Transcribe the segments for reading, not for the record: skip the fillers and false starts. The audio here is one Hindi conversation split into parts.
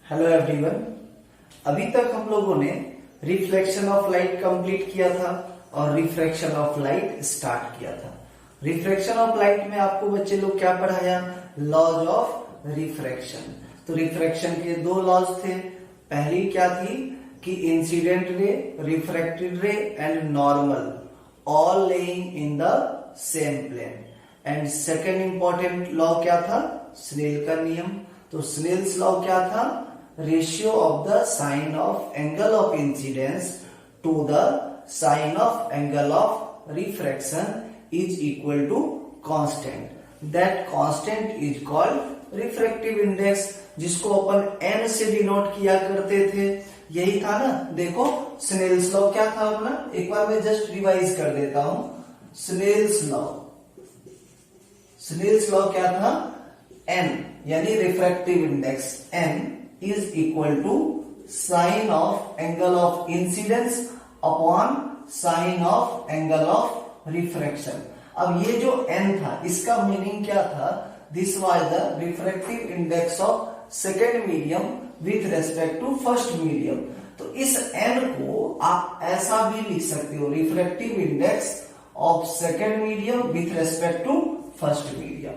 Hello everyone. अभी तक हम लोगों ने रिफ्लेक्शन ऑफ लाइट कंप्लीट किया था और रिफ्रैक्शन ऑफ लाइट स्टार्ट किया था। रिफ्रैक्शन ऑफ लाइट में आपको बच्चे लोग क्या पढ़ाया? Laws of refraction. तो रिफ्रैक्शन के दो लॉज थे। पहली क्या थी कि incident ray, refracted ray and normal all lying in the same plane. And second important law क्या था? स्नेल का नियम। तो स्नेल्स लॉ क्या था? Ratio of the sine of angle of incidence to the sine of angle of refraction is equal to constant. That constant is called refractive index, जिसको अपन एन से डिनोट किया करते थे। यही था ना। देखो स्नेल्स लॉ क्या था अपना, एक बार मैं जस्ट रिवाइज कर देता हूं। स्नेल्स लॉ क्या था? एन यानी refractive index N is equal to sine of angle of incidence upon sine of angle of refraction. अब ये जो एन था इसका मीनिंग क्या था? This was the refractive index of second medium with respect to first medium. तो इस एन को आप ऐसा भी लिख सकते हो, refractive index of second medium with respect to first medium.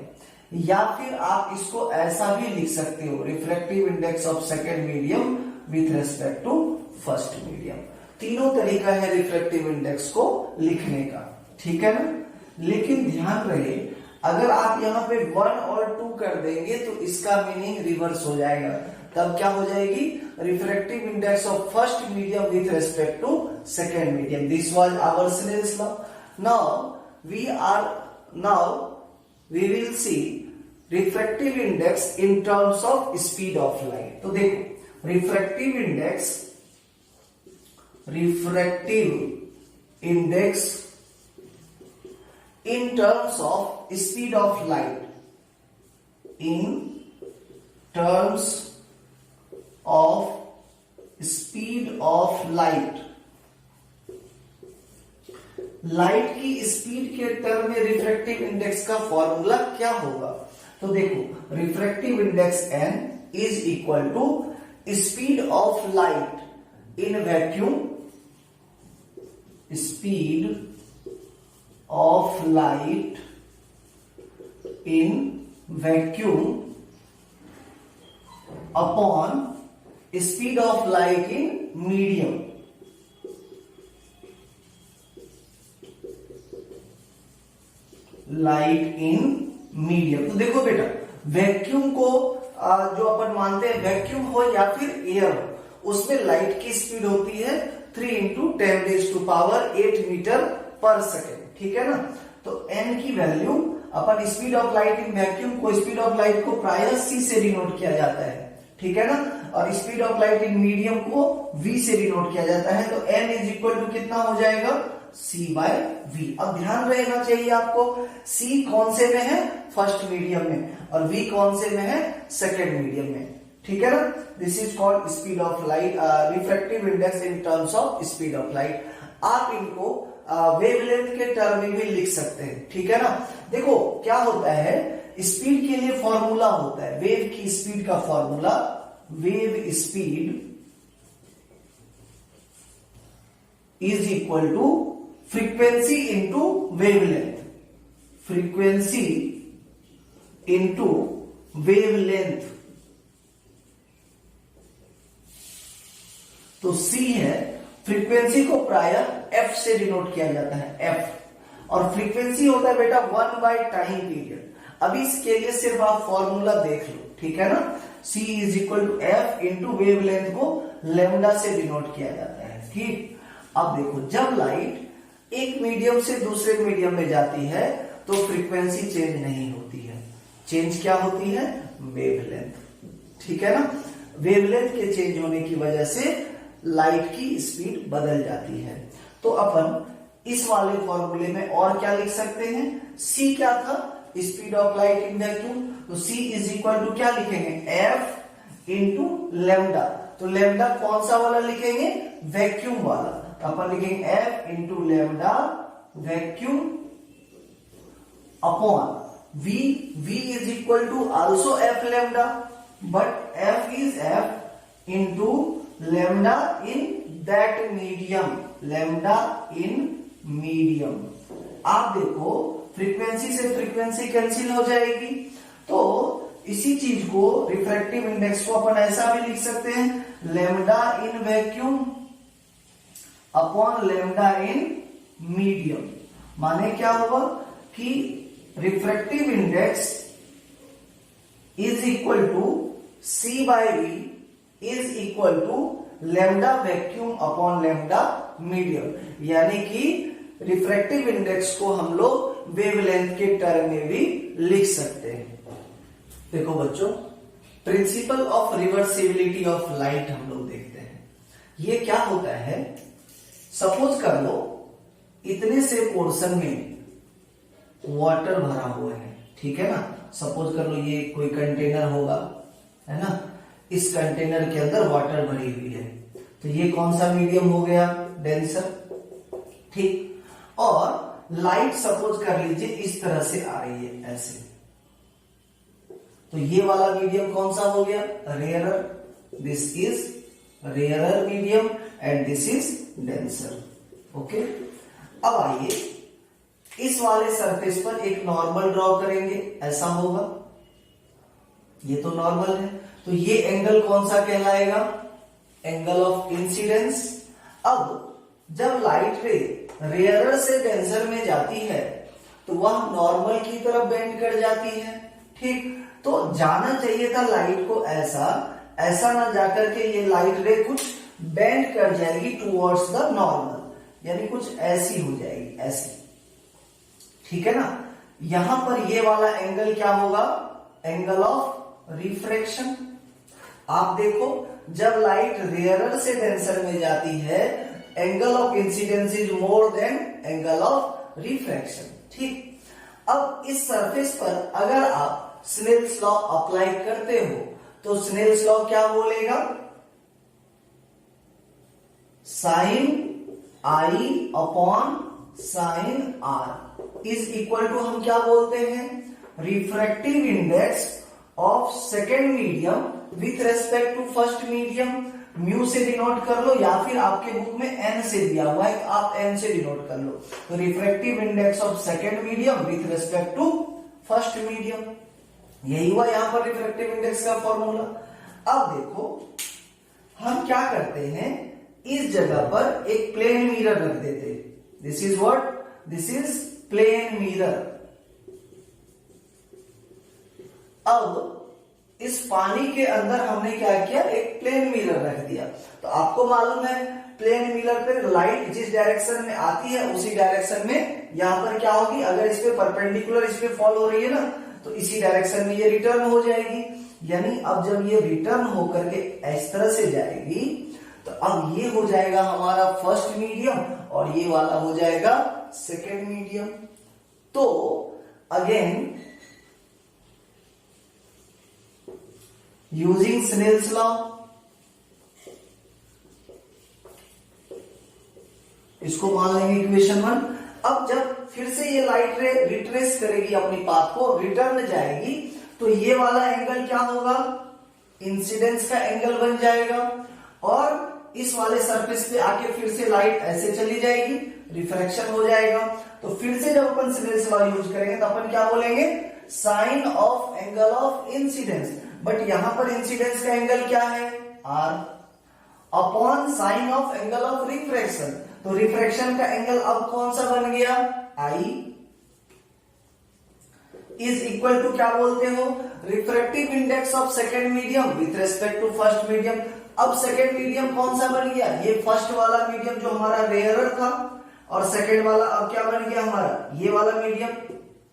या फिर आप इसको ऐसा भी लिख सकते हो, refractive index of second medium with respect to first medium. तीनों तरीका है रिफ्रैक्टिव इंडेक्स को लिखने का, ठीक है ना। लेकिन ध्यान रहे, अगर आप यहाँ पे 1 और 2 कर देंगे तो इसका मीनिंग रिवर्स हो जाएगा। तब क्या हो जाएगी? Refractive index of first medium with respect to second medium. This was our Snell's law. Now we will see refractive index in terms of speed of light। तो देखो refractive index in terms of speed of light, in terms of speed of light, light की स्पीड के टर्म में रिफ्रैक्टिव इंडेक्स का फॉर्मूला क्या होगा? तो देखो refractive index N is equal to speed of light in vacuum, speed of light in vacuum upon speed of light in medium. Light in medium. तो देखो बेटा, वैक्यूम को जो अपन मानते हैं वैक्यूम हो या फिर एयर हो, उसमें लाइट की स्पीड होती है 3 × 10⁸ मीटर पर सेकेंड, ठीक है ना। तो एन की value upon speed of light in vacuum को, स्पीड ऑफ लाइट को प्रायः सी से डिनोट किया जाता है, ठीक है ना। और speed of light in medium को वी से डिनोट किया जाता है। तो एन इज इक्वल टू कितना हो जाएगा? C/V। अब ध्यान रहना चाहिए आपको, C कौन से में है? फर्स्ट मीडियम में, और V कौन से में है? सेकेंड मीडियम में, ठीक है ना। This is called speed of light, refractive index in terms of speed of light. आप इनको वेवलेंथ के टर्म में भी लिख सकते हैं, ठीक है ना। देखो क्या होता है, स्पीड के लिए फॉर्मूला होता है, वेव की स्पीड का formula, wave speed is equal to frequency into wavelength, frequency into wavelength. तो C है, फ्रीक्वेंसी को प्रायः F से डिनोट किया जाता है, F। और फ्रीक्वेंसी होता है बेटा 1/टाइम पीरियड। अभी इसके लिए सिर्फ आप फॉर्मूला देख लो, ठीक है ना। C is equal to F into wavelength को लैम्डा से डिनोट किया जाता है, ठीक। अब देखो, जब लाइट एक मीडियम से दूसरे मीडियम में जाती है तो फ्रीक्वेंसी चेंज नहीं होती है। चेंज क्या होती है? वेवलेंथ, ठीक है ना। वेवलेंथ के चेंज होने की वजह से लाइट की स्पीड बदल जाती है। तो अपन इस वाले फॉर्मूले में और क्या लिख सकते हैं? C क्या था? Speed of light in vacuum. तो C इज इक्वल टू क्या लिखेंगे? F into lambda. तो लैम्डा कौन सा वाला लिखेंगे? वैक्यूम वाला। अपन लिखेंगे F into lambda vacuum upon V is equal to also F lambda, but F is F into lambda in that medium, lambda in medium। आप देखो फ्रीक्वेंसी से फ्रीक्वेंसी कैंसिल हो जाएगी, तो इसी चीज को रिफ्रैक्टिव इंडेक्स को अपन ऐसा भी लिख सकते हैं lambda in vacuum upon lambda in medium. माने क्या होगा कि refractive index is equal to C by V is equal to lambda vacuum upon lambda medium. यानी कि रिफ्रैक्टिव इंडेक्स को हम लोग वेवलेंथ के टर्म में भी लिख सकते हैं। देखो बच्चों, principal of reversibility of light हम लोग देखते हैं। ये क्या होता है, सपोज कर लो इतने से पोर्शन में वाटर भरा हुआ है, ठीक है ना। सपोज कर लो ये कोई कंटेनर होगा, है ना। इस कंटेनर के अंदर वाटर भरी हुई है, तो ये कौन सा मीडियम हो गया, डेंसर, ठीक। और लाइट सपोज कर लीजिए इस तरह से आ रही है ऐसे, तो ये वाला मीडियम कौन सा हो गया, rarer. This is rarer medium and this is denser. Okay, अब आइए इस वाले सरफेस पर एक नॉर्मल ड्रॉ करेंगे, ऐसा होगा। ये तो नॉर्मल है, तो ये एंगल कौन सा कहलाएगा, एंगल ऑफ इंसिडेंस। अब जब लाइट रे रेयरर से डेंसर में जाती है तो वह नॉर्मल की तरफ बेंड कर जाती है, ठीक। तो जाना चाहिए था लाइट को ऐसा, ऐसा ना जाकर के ये लाइट रे कुछ बेंड कर जाएगी टुवर्ड्स द नॉर्मल, यानी कुछ ऐसी हो जाएगी, ऐसी, ठीक है ना। यहां पर ये वाला एंगल क्या होगा, एंगल ऑफ रिफ्रैक्शन। आप देखो जब लाइट रेयरर से डेंसर में जाती है, angle of incidence is more than angle of refraction, ठीक। अब इस सरफेस पर अगर आप स्नेल्स लॉ अप्लाई करते हो तो स्नेल्स लॉ क्या बोलेगा, sine I upon sine R is equal to, हम क्या बोलते हैं, refractive index of second medium with respect to first medium. Mu से डिनोट कर लो, या फिर आपके बुक में एन से दिया हुआ है, आप एन से डिनोट कर लो। तो refractive index of second medium with respect to first medium, यही हुआ यहां पर रिफ्रैक्टिव इंडेक्स का फॉर्मूला। अब देखो हम क्या करते हैं, इस जगह पर एक प्लेन मिरर रख देते हैं। This is what, this is plane mirror. अब इस पानी के अंदर हमने क्या किया, एक प्लेन मिरर रख दिया। तो आपको मालूम है प्लेन मिरर पे लाइट जिस डायरेक्शन में आती है उसी डायरेक्शन में यहां पर क्या होगी, अगर इस पे परपेंडिकुलर इस पे फॉल हो रही है ना, तो इसी डायरेक्शन में ये रिटर्न हो जाएगी। यानी अब जब ये रिटर्न होकर के इस तरह से जाएगी, तो अब ये हो जाएगा हमारा फर्स्ट मीडियम और ये वाला हो जाएगा सेकेंड मीडियम। तो अगेन यूजिंग स्नेल्स लॉ, इसको मान लेंगे इक्वेशन 1। अब जब फिर से ये लाइट रे रिट्रेस करेगी अपनी पाथ को, रिटर्न जाएगी, तो ये वाला एंगल क्या होगा, इंसिडेंस का एंगल बन जाएगा। और इस वाले सरफेस पे आके फिर से लाइट ऐसे चली जाएगी, रिफ्रैक्शन हो जाएगा। तो फिर से जब अपन स्नेल्स लॉ यूज करेंगे तो अपन क्या बोलेंगे, sine of angle of incidence. But यहां पर इंसिडेंस का एंगल क्या है, R, upon sine of angle of refraction. तो रिफ्रैक्शन का एंगल अब कौन सा बन गया, आई, इज इक्वल टू क्या बोलते हो, refractive index of second medium with respect to first medium. अब सेकेंड मीडियम कौन सा बन गया, ये फर्स्ट वाला मीडियम जो हमारा रेयरर था, और सेकेंड वाला अब क्या बन गया हमारा, ये वाला मीडियम,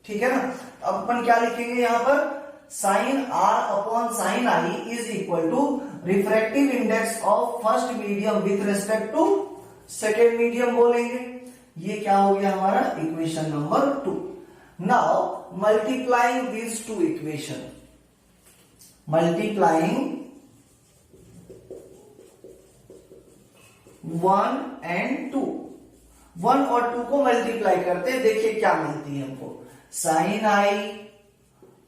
ठीक है ना। अब अपन क्या लिखेंगे यहां पर, sine R upon sine I is equal to refractive index of first medium with respect to second medium बोलेंगे। ये क्या हो गया हमारा equation number 2। Now multiplying these two equation, multiplying 1 and 2, 1 और 2 को मल्टीप्लाई करते हैं, देखिए क्या मिलती है हमको, sine I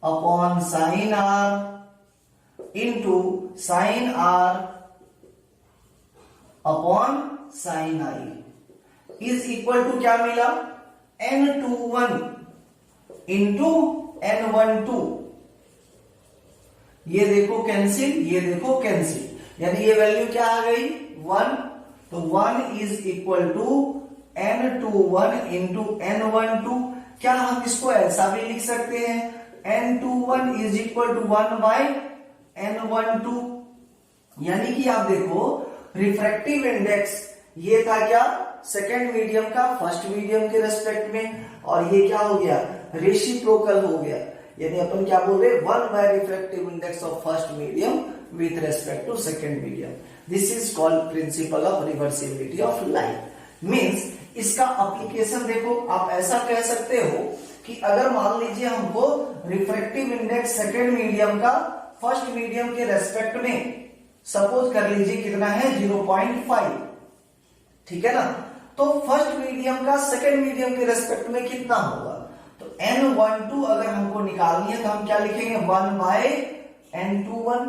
upon sine R into sine R upon sine I is equal to क्या मिला, N21 इंटू N12। ये देखो कैंसिल, ये देखो कैंसिल, यानी ये वैल्यू क्या आ गई 1। तो 1 is equal to N21 into N12। क्या हम इसको ऐसा भी लिख सकते हैं, N21 is equal to 1 bye N12। यानी कि आप देखो रिफ्रैक्टिव इंडेक्स ये था क्या, सेकेंड मीडियम का फर्स्ट मीडियम के रेस्पेक्ट में, और ये क्या हो गया, रेसिप्रोकल हो गया। यानी अपन क्या बोल रहे, 1 by refractive index of first medium with respect to second medium. This is called principle of reversibility of light. Means इसका एप्लीकेशन देखो, आप ऐसा कह सकते हो कि अगर मान लीजिए हमको रिफ्रैक्टिव इंडेक्स सेकेंड मीडियम का फर्स्ट मीडियम के रेस्पेक्ट में सपोज कर लीजिए कितना है 0.5, ठीक है ना। तो फर्स्ट मीडियम का सेकेंड मीडियम के रेस्पेक्ट में कितना होगा, तो N12 अगर हमको निकालनी है तो हम क्या लिखेंगे 1 बाय N21,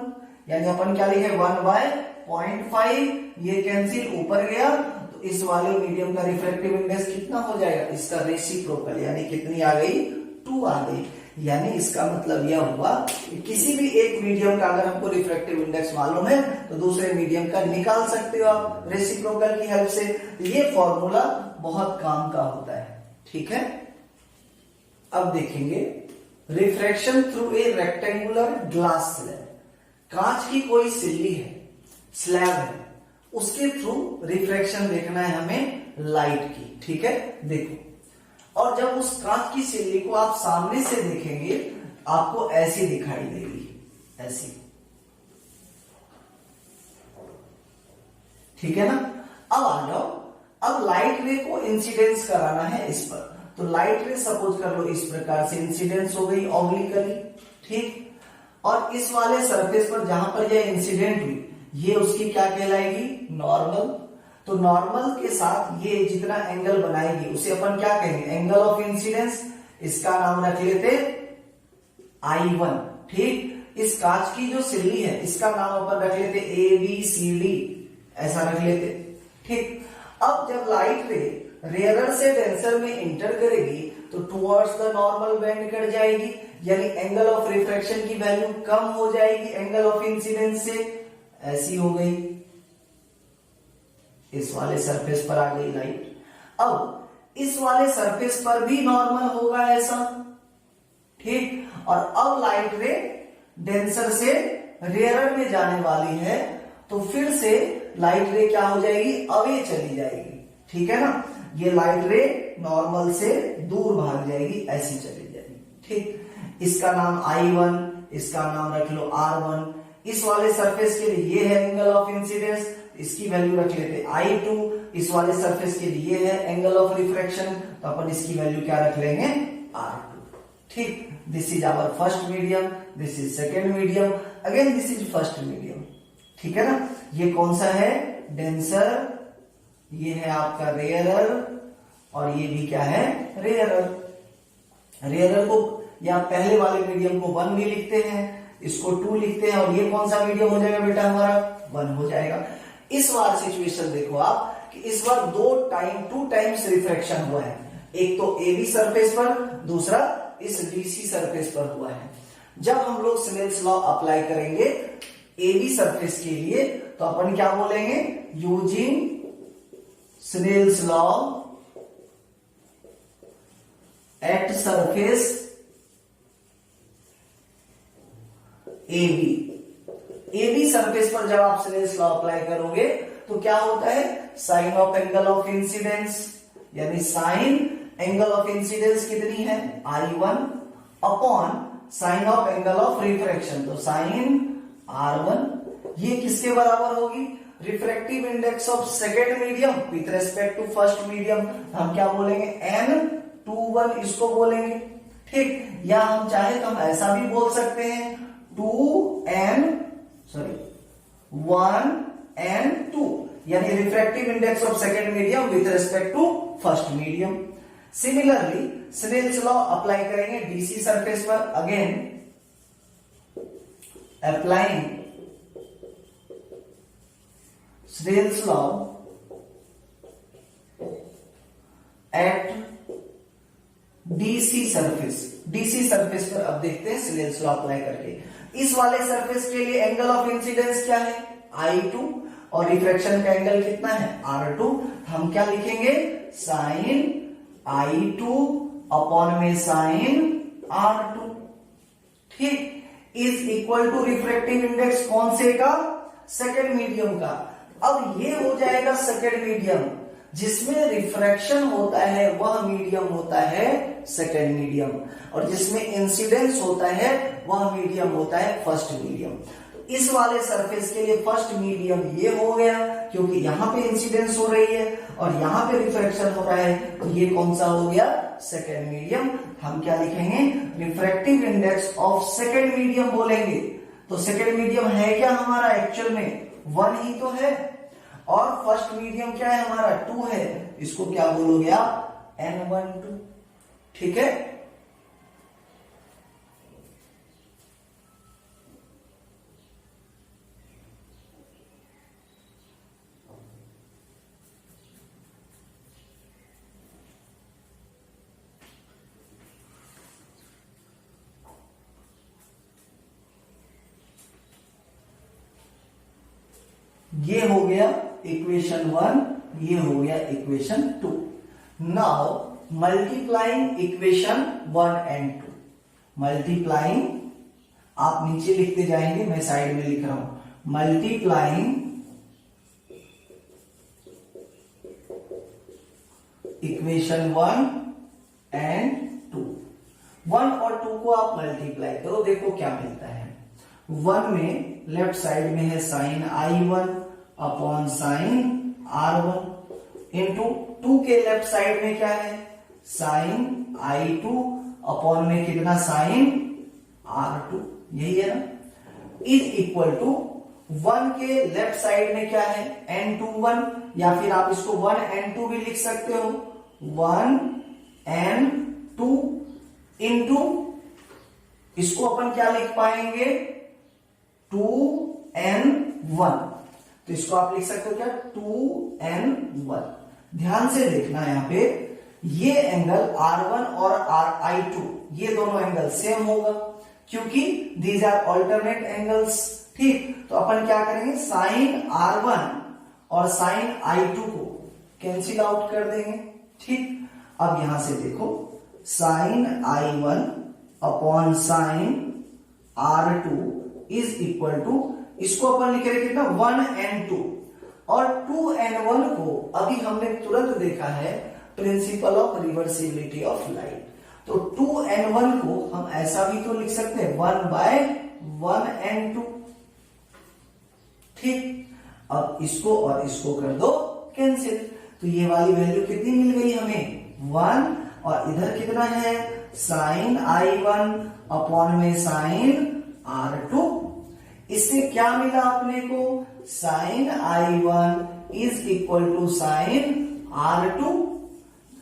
यानी अपन क्या लिखे 1 बाय 0.5। ये कैंसिल ऊपर गया, तो इस वाले मीडियम का रिफ्रैक्टिव इंडेक्स कितना हो जाएगा, इसका रेसिप्रोकल, यानी कितनी आ गई 2 आ गई। यानी इसका मतलब यह हुआ कि किसी भी एक मीडियम का अगर हमको रिफ्रैक्टिव इंडेक्स मालूम है तो दूसरे मीडियम का निकाल सकते हो आप रेसिप्रोकल की हेल्प से। ये फॉर्मूला बहुत काम का होता है, ठीक है। अब देखेंगे refraction through a rectangular glass slab. कांच की कोई सिल्ली है, स्लैब है, उसके थ्रू रिफ्रैक्शन देखना है हमें लाइट की, ठीक है। देखो, और जब उस कांच की सिल्ली को आप सामने से देखेंगे आपको ऐसी दिखाई देगी, ऐसी, ठीक है ना। अब आ जाओ, अब लाइट रे को इंसिडेंस कराना है इस पर, तो लाइट रे सपोज कर लो इस प्रकार से इंसिडेंस हो गई ऑब्लिकली, ठीक। और इस वाले सरफेस पर जहां पर यह इंसिडेंट हुई ये उसकी क्या कहलाएगी, नॉर्मल। तो नॉर्मल के साथ ये जितना एंगल बनाएगी उसे अपन क्या कहेंगे, एंगल ऑफ इंसिडेंस। इसका नाम रख लेते I1, ठीक। इस कांच की जो सिल्ली है इसका नाम अपन रख लेते ABCD, ऐसा रख लेते, ठीक। अब जब लाइट रे रेयरर से डेंसर में इंटर करेगी तो टुवर्ड्स द नॉर्मल बेंड कर जाएगी, यानी एंगल ऑफ रिफ्रैक्शन की वैल्यू कम हो जाएगी एंगल ऑफ इंसिडेंस से, ऐसी हो गई। इस वाले सरफेस पर आ गई लाइट। अब इस वाले सरफेस पर भी नॉर्मल होगा ऐसा, ठीक। और अब लाइट रे डेंसर से रेयरर में जाने वाली है, तो फिर से लाइट रे क्या हो जाएगी, अवे चली जाएगी, ठीक है ना। ये लाइट रे नॉर्मल से दूर भाग जाएगी, ऐसी चली जाएगी, ठीक। इसका नाम I1, इसका नाम रख लो R1। इस वाले सरफेस के लिए ये है एंगल ऑफ इंसिडेंस, इसकी वैल्यू रख लेते I2। इस वाले सरफेस के लिए ये है एंगल ऑफ रिफ्रैक्शन, तो अपन इसकी वैल्यू क्या रख लेंगे, R2, ठीक। This is our first medium, this is second medium, again this is first medium, ठीक है ना। ये कौन सा है, डेंसर, ये है आपका रेयरर, और ये भी क्या है, रेयरर। रेयरर को या पहले वाले मीडियम को 1 भी लिखते हैं, इसको 2 लिखते हैं, और ये कौन सा मीडियम हो जाएगा बेटा हमारा, 1 हो जाएगा। इस बार सिचुएशन देखो आप कि इस बार 2 टाइम्स रिफ्रैक्शन हुआ है, एक तो AB सरफेस पर, दूसरा इस DC सरफेस पर हुआ है। जब हम लोग स्नेल्स लॉ अप्लाई करेंगे AB सरफेस के लिए तो अपन क्या बोलेंगे, using Snell's law at surface AB surface पर जब आप स्नेल्स लॉ अप्लाई करोगे तो क्या होता है, sine of angle of incidence, यानी साइन एंगल ऑफ इंसिडेंस कितनी है I1 upon sine of angle of refraction, तो साइन R1। ये किसके बराबर होगी, refractive index of second medium with respect to first medium, हम क्या बोलेंगे N21 इसको बोलेंगे, ठीक। या हम चाहे तो हम ऐसा भी बोल सकते हैं 1N2, यानी refractive index of second medium with respect to first medium. Similarly Snell's law apply करेंगे DC सरफेस पर, again applying Snell's law at DC surface पर अब देखते हैं स्नेल्स लॉ अप्लाई करके। इस वाले सरफेस के लिए एंगल ऑफ इंसिडेंस क्या है? I2 और रिफ्रैक्शन का एंगल कितना है? R2। हम क्या लिखेंगे? साइन I2 अपॉन में साइन R2, ठीक, is equal to refractive index कौन से का? सेकेंड मीडियम का। अब ये हो जाएगा सेकेंड मीडियम, जिसमें रिफ्रैक्शन होता है वह मीडियम होता है सेकेंड मीडियम, और जिसमें इंसिडेंस होता है वह मीडियम होता है फर्स्ट मीडियम। तो इस वाले सरफेस के लिए फर्स्ट मीडियम ये हो गया, क्योंकि यहां पे इंसिडेंस हो रही है और यहां पे रिफ्रैक्शन हो रहा है, तो ये कौन सा हो गया? Second medium. हम क्या लिखेंगे? Refractive index of second medium बोलेंगे। तो सेकेंड मीडियम है क्या हमारा? एक्चुअल में 1 ही तो है, और फर्स्ट मीडियम क्या है हमारा? 2 है। इसको क्या बोलोगे आप? N12, ठीक है। ये हो गया इक्वेशन 1, ये हो गया equation 2। Now multiplying equation 1 and 2, multiplying, आप नीचे लिखते जाएंगे, मैं साइड में लिख रहा हूं। मल्टीप्लाइंग इक्वेशन 1 एंड 2, 1 और 2 को आप मल्टीप्लाई करो, देखो क्या मिलता है। 1 में लेफ्ट साइड में है sine I1 upon sign R1 into 2 के लेफ्ट साइड में क्या है? साइन I2 अपॉन में कितना? साइन R2, यही है ना। इज इक्वल टू 1 के लेफ्ट साइड में क्या है? N21, या फिर आप इसको 1N2 भी लिख सकते हो। 1N2 इंटू इसको अपन क्या लिख पाएंगे? 2N1, तो इसको आप लिख सकते हो क्या? 2N1। ध्यान से देखना यहां पे, ये एंगल R1 और I2 ये दोनों एंगल सेम होगा, क्योंकि दीज आर ऑल्टरनेट एंगल्स, ठीक। तो अपन क्या करेंगे? साइन R1 और साइन I2 को कैंसिल आउट कर देंगे, ठीक। अब यहां से देखो, sine I1 upon sine R2 is equal to, इसको अपन लिख रहे कितना? 1N2, और 2N1 को अभी हमने तुरंत देखा है principal of reversibility of light, तो 2N1 को हम ऐसा भी तो लिख सकते हैं 1/1N2, ठीक। अब इसको और इसको कर दो कैंसिल, तो ये वाली वैल्यू कितनी मिल गई हमें? 1, और इधर कितना है? साइन I1 अपॉन में साइन R2। इससे क्या मिला अपने को? Sine I1 is equal to sine R2।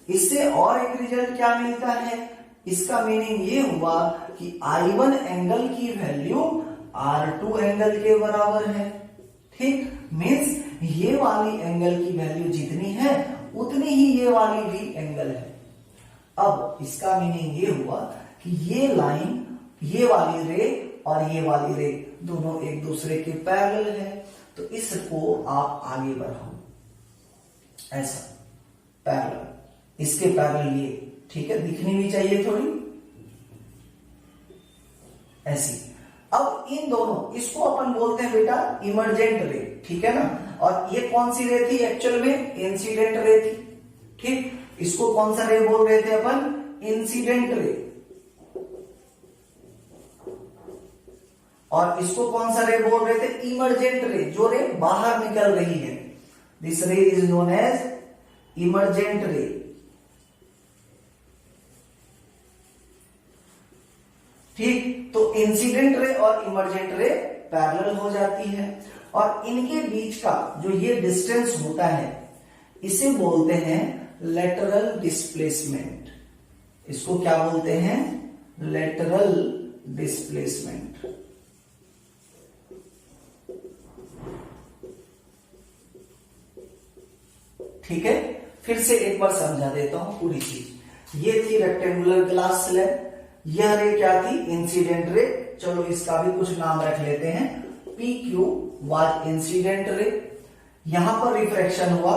इससे और एक रिजल्ट क्या मिलता है? इसका मीनिंग ये हुआ कि I1 एंगल की वैल्यू R2 एंगल के बराबर है, ठीक। मीन्स ये वाली एंगल की वैल्यू जितनी है उतनी ही ये वाली भी एंगल है। अब इसका मीनिंग ये हुआ कि ये लाइन, ये वाली रे और ये वाली रे दोनों एक दूसरे के पैरेलल है, तो इसको आप आगे बढ़ाओ ऐसा, पैरेलल, इसके पैरेलल ये, ठीक है। दिखनी भी चाहिए थोड़ी ऐसी। अब इन दोनों, इसको अपन बोलते हैं बेटा इमर्जेंट रे, ठीक है ना। और ये कौन सी रे थी? एक्चुअल में इंसिडेंट रे थी, ठीक। इसको कौन सा रे बोल रहे थे अपन? Incident ray. और इसको कौन सा रे बोल रहे थे? इमर्जेंट रे, जो रे बाहर निकल रही है। दिस रे इज नोन एज इमर्जेंट रे, ठीक। तो इंसिडेंट रे और इमर्जेंट रे पैरेलल हो जाती है, और इनके बीच का जो ये डिस्टेंस होता है इसे बोलते हैं लेटरल डिस्प्लेसमेंट। इसको क्या बोलते हैं? Lateral displacement. ठीक है, फिर से एक बार समझा देता हूं पूरी चीज। ये थी रेक्टेंगुलर ग्लास स्लैब, यह रे क्या थी, इंसिडेंट रे। चलो इसका भी कुछ नाम रख लेते हैं, P Q was incident ray. यहां पर रिफ्रैक्शन हुआ,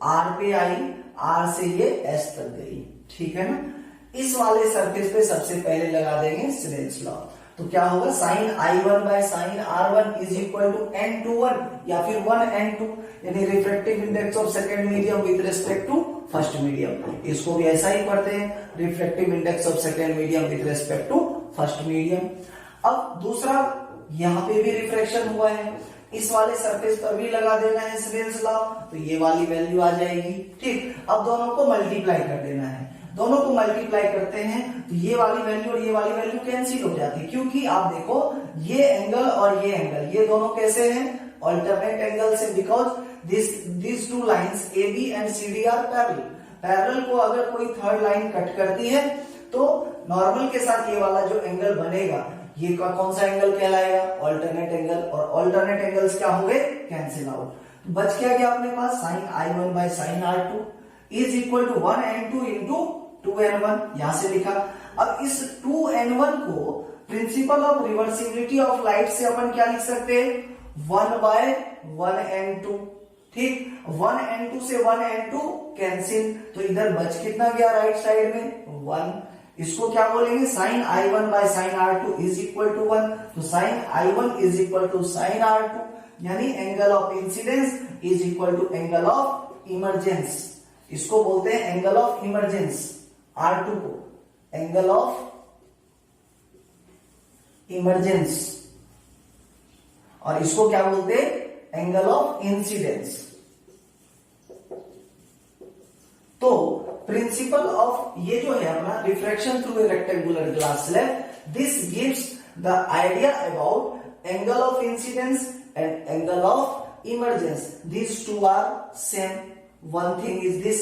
आर पे आई, आर से ये एस तक गई, ठीक है ना। इस वाले सरफेस पे सबसे पहले लगा देंगे स्नेल्स लॉ। तो क्या होगा, sine I1 by sine R1 is equal to N21 या फिर 1N2, यानी refractive index of second medium with respect to first medium. इसको भी ऐसा ही पढ़ते हैं, refractive index of second medium with respect to first medium. अब दूसरा, यहां पे भी रिफ्रैक्शन हुआ है, इस वाले सरफेस पर भी लगा देना है स्नेल्स लॉ, तो ये वाली वैल्यू आ जाएगी। ठीक, अब दोनों को मल्टीप्लाई कर देना है। दोनों को मल्टीप्लाई करते हैं तो ये वाली वैल्यू और ये वाली वैल्यू कैंसिल हो जाती है, क्योंकि आप देखो ये एंगल और ये एंगल, ये दोनों कैसे हैं, अल्टरनेट एंगल से, because this two lines A B and C D are parallel. Parallel को अगर कोई थर्ड लाइन कट करती है तो नॉर्मल के साथ ये वाला जो एंगल बनेगा, ये कौन सा एंगल कहलाएगा, अल्टरनेट एंगल। और अल्टरनेट एंगल्स क्या हो गए, कैंसिल आउट। बच क्या गया अपने पास, sine I1 by sine R2 is equal to 1N2 into 2N1, यहां से लिखा। अब इस 2N1 को principle of reversibility of light से अपन क्या लिख सकते हैं, 1 बाय 1N2। ठीक, 1N2 से 1N2 कैंसिल, तो इधर बच कितना गया राइट साइड में, 1। इसको क्या बोलेंगे, sine I1 by sine R2 is equal to 1। तो sine I1 is equal to sine R2, यानी angle of incidence is equal to angle of emergence. इसको बोलते हैं एंगल ऑफ इमरजेंस, R2 को एंगल ऑफ इमरजेंस, और इसको क्या बोलते हैं, एंगल ऑफ इंसिडेंस। तो प्रिंसिपल ऑफ ये जो है अपना refraction through a rectangular glass slab, this gives the idea about angle of incidence and angle of emergence. These two are same. One thing is this,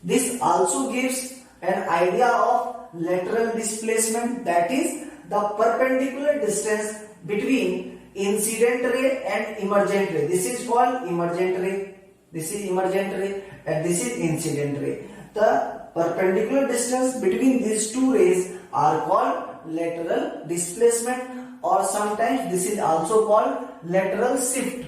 this also gives an idea of lateral displacement, that is the perpendicular distance between incident ray and emergent ray. This is called emergent ray, this is emergent ray, and this is incident ray. The perpendicular distance between these two rays are called lateral displacement, or sometimes this is also called lateral shift.